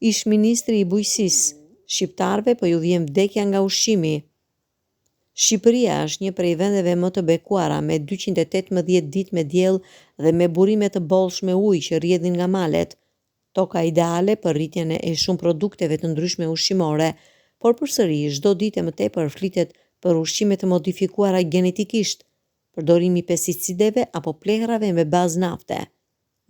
Ish ministri i bujqësisë, shqiptarëve po ju vjen vdekja nga ushqimi. Shqipëria është një prej vendeve më të bekuara me 218 ditë me diell dhe me burime të bollshme ujë që rrjedhin nga malet. Toka ideale për rritjen e shumë produkteve të ndryshme ushqimore, por përsëri çdo ditë më tepër flitet për ushqime të modifikuara genetikisht, përdorimi i pesticideve apo plehrave me bazë nafte.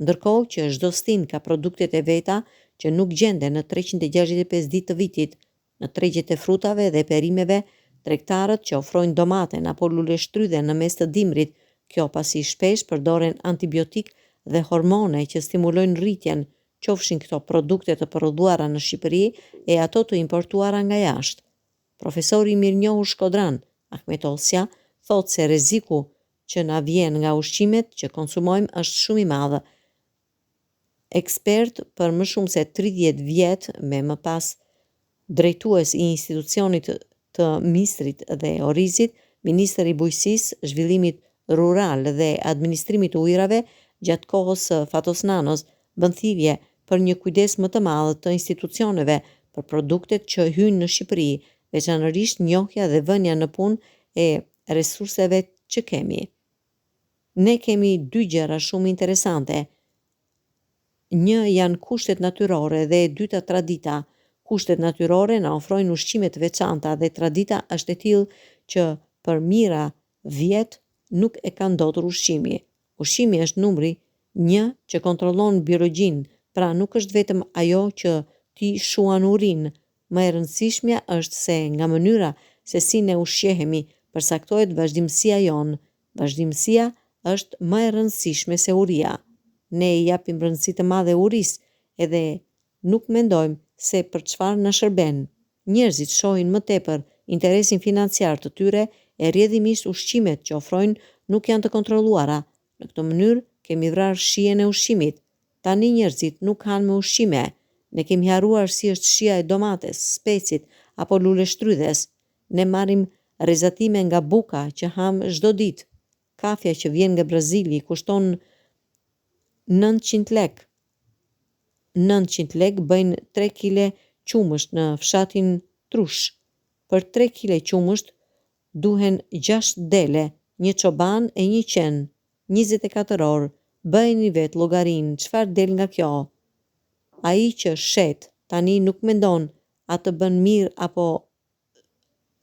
Ndërkohë që çdo stin ka produktet e veta që nuk gjenden në 365 ditë të vitit, në tregjet e frutave dhe perimeve, tregtarët që ofrojnë domaten apo lule shtrydhe në mes të dimrit, kjo pasi shpesh përdoren antibiotik dhe hormone që stimulojnë rritjen, qofshin këto produkte të prodhuara në Shqipëri e ato të importuara nga jashtë. Profesori i mirënjohur shkodran, Ahmet Osja, thotë se rreziku që na vjen nga ushqimet që konsumojmë është shumë i madh. Ekspert për më shumë se 30 vjet, me më pas drejtues i institucionit të Mistrit dhe Orizit, ministër i bujqësisë, zhvillimit rural dhe administrimit të ujrave, gjatë kohës së Fatos Nanos, bën thirrje për një kujdes më të madh të institucioneve për produktet që hyjnë në Shqipëri, veçanërisht njohja dhe vënia në punë e resurseve që kemi. Ne kemi dy gjëra shumë interesante. Një janë kushtet natyrore dhe e dyta tradita. Kushtet natyrore na ofrojnë ushqime të veçanta dhe tradita është e tillë që për mijëra vjet nuk e ka ndotur ushqimi. Ushqimi është numri 1 që kontrollon biologjinë, pra nuk është vetëm ajo që ti shuan urin. Më e rëndësishmja është se nga mënyra se si ne ushqehemi përcaktohet vazhdimësia jonë. Vazhdimësia është më e rëndësishme se uria. Ne i japim rëndësi të madhe urisë edhe nuk mendojmë se për çfarë na shërben. Njerëzit shohin më tepër interesin financiar të tyre e rrjedhimisht ushqimet që ofrojnë nuk janë të kontrolluara. Në këtë mënyrë kemi vrarë shijen e ushqimit. Tani njerëzit nuk hanë me ushqime. Ne kemi harruar si është shija e domates, specit apo lule shtrydhes. Ne marrim rrezatime nga buka që ham çdo ditë. Kafja që vjen nga Brazili kushton 900 lekë. 900 lekë bëjnë 3 kg qumësht në fshatin Trush. Për 3 kg qumësht duhen 6 dele, një çoban e një qen, 24 orë. Bëjeni vetë llogarinë, çfarë del nga kjo? Ai që shet tani nuk mendon a të bën mirë apo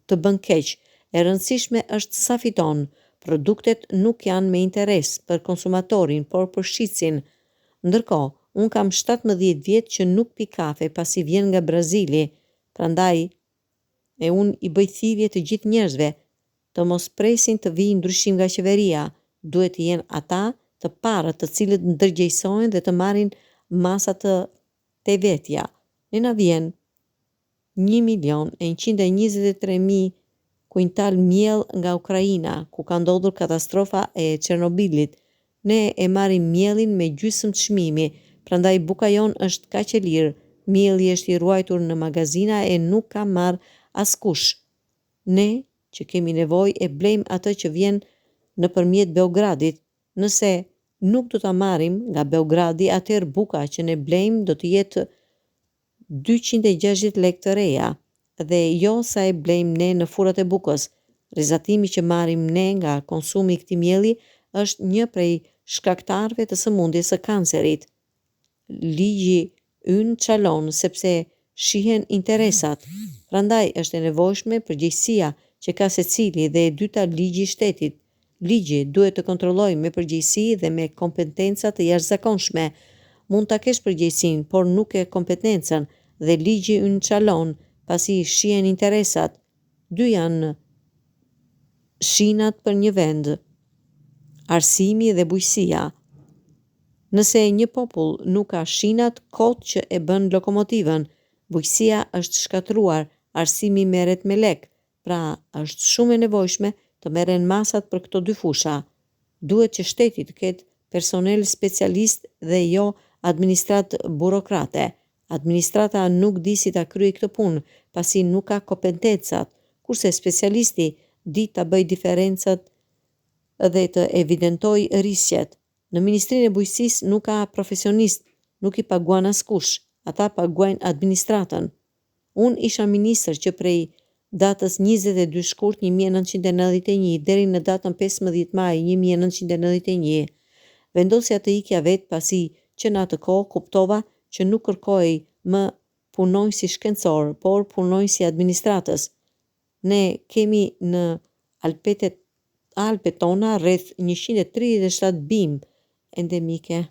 të bën keq. E rëndësishme është sa fiton. Produktet nuk janë me interes për konsumatorin, por për shitsin. Ndërkohë, unë kam 17 vjet që nuk pi kafe pasi vjen nga Brazili, prandaj e unë i bëj thirrje të gjithë njerëzve të mos presin të vijë ndryshim nga qeveria, duhet të jenë ata të parët të cilët ndërgjegjësojnë dhe të marrin masa të vetja. Ne na vjen 1.123.000 kuintal miell nga Ukraina, ku ka ndodhur katastrofa e Çernobilit. Ne e marrim miellin me gjysmë çmimi, prandaj buka jon është kaq e lirë. Mielli është i ruajtur në magazina e nuk ka marr askush. Ne që kemi nevojë e blejmë atë që vjen nëpërmjet Beogradit. Nëse nuk do ta marrim nga Beogradi, atëherë buka që ne blejmë do të jetë 260 lekë të reja dhe jo sa e blejmë ne në furrat e bukës. Rrezatimi që marrim ne nga konsumi i këtij mielli është një prej shkaktarëve të sëmundjes së kancerit. Ligji ynë çalon sepse shihen interesat. Prandaj është e nevojshme përgjegjësia që ka secili dhe e dyta ligji i shtetit. Ligji duhet të kontrollojë me përgjegjësi dhe me kompetenca të jashtëzakonshme. Mund ta kesh përgjegjësinë, por nuk e kompetencën dhe ligji ynë çalon pasi shihen interesat. Dy janë shinat për një vend. Arsimi dhe bujqësia. Nëse një popull nuk ka shinat kot që e bën lokomotivën, bujqësia është shkatruar, arsimi merret me lek, pra është shumë e nevojshme të merren masat për këto dy fusha. Duhet që shteti të ketë personel specialist dhe jo administratë burokrate. Administrata nuk di si ta kryejë këtë punë, pasi nuk ka kompetencat, kurse specialisti di ta bëjë diferencat dhe të evidentojë rrisjet. Në Ministrinë e Bujqësisë nuk ka profesionist, nuk i paguan askush, ata paguajnë administratën. Unë isha ministër që prej datës 22 shkurt 1991 deri në datën 15 maj 1991 vendosja të ikja vetë pasi që në atë kohë kuptova që nuk kërkoj më punoj si shkencor, por punoj si administratës. Ne kemi në Alpet tona rreth 137 bimë endemike.